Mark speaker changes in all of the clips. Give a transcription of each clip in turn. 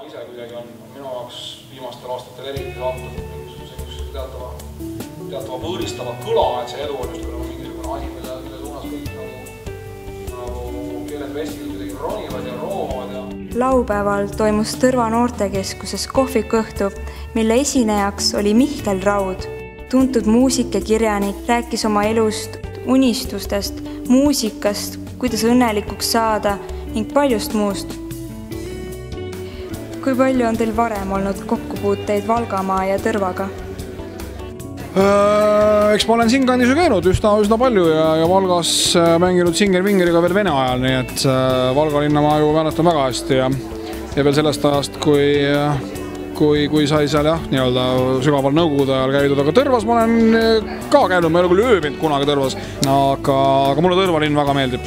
Speaker 1: ise kuidagi on minu jaoks viimastel aastatel eriti saavutatud mingisuguse teatava võõristava kõla, et see edu on just mingisugune asi, mille suunas kõik nagu keeled vestid kuidagi ronivad ja roomavad.
Speaker 2: Laupäeval toimus Tõrva noortekeskuses kohvikõhtu, mille esinejaks oli Mihkel Raud. Tuntud muusik ja kirjanik rääkis oma elust, unistustest, muusikast, kuidas õnnelikuks saada ning paljust muust. Kui palju on teil varem olnud kokkupuuteid Valgamaa ja Tõrvaga?
Speaker 3: Eks ma olen siin kandis ju käinud üsna palju ja Valgas mänginud Singer-Vingeriga veel Vene ajal, nii et Valga linna ma ju mäletan väga hästi ja veel sellest ajast, kui sai seal nii-öelda sügaval nõukogude ajal käidud, aga Tõrvas ma olen ka käinud, ma ei ole küll ööbinud kunagi Tõrvas, aga mulle Tõrva linn väga meeldib,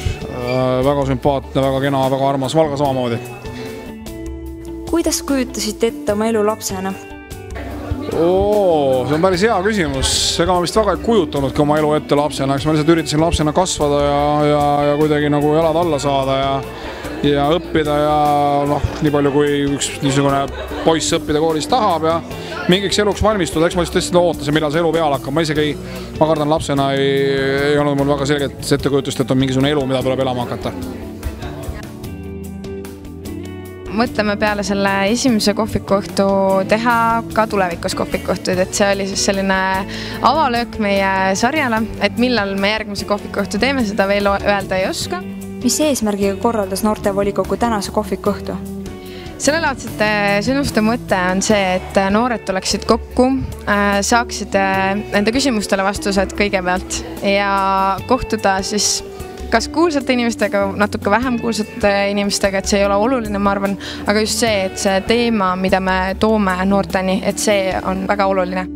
Speaker 3: väga sümpaatne, väga kena, väga armas, Valga samamoodi.
Speaker 2: Kuidas kujutasite ette oma elu lapsena?
Speaker 3: See on päris hea küsimus. Ega ma vist väga ei kujutanudki oma elu ette lapsena, eks ma lihtsalt üritasin lapsena kasvada ja kuidagi nagu jalad alla saada ja õppida ja nii palju kui üks niisugune poiss õppida koolis tahab ja mingiks eluks valmistuda, eks ma lihtsalt ootasin, millal see elu peale hakkab. Ma isegi, ma kardan lapsena, ei olnud mul väga selget ettekujutust, et on mingisugune elu, mida tuleb elama hakata.
Speaker 4: Mõtleme peale selle esimese kohvikuõhtu teha ka tulevikus kohvikuõhtuid, et see oli siis selline avalöök meie sarjale, et millal me järgmise kohvikuõhtu teeme, seda veel öelda ei oska.
Speaker 2: Mis eesmärgiga korraldas noortevolikogu tänase kohvikuõhtu?
Speaker 4: Sellelaadsete sündmuste mõte on see, et noored tuleksid kokku, saaksid enda küsimustele vastused kõigepealt ja kohtuda siis kas kuulsate inimestega, natuke vähem kuulsate inimestega, et see ei ole oluline, ma arvan, aga just see, et see teema, mida me toome noorteni, et see on väga oluline.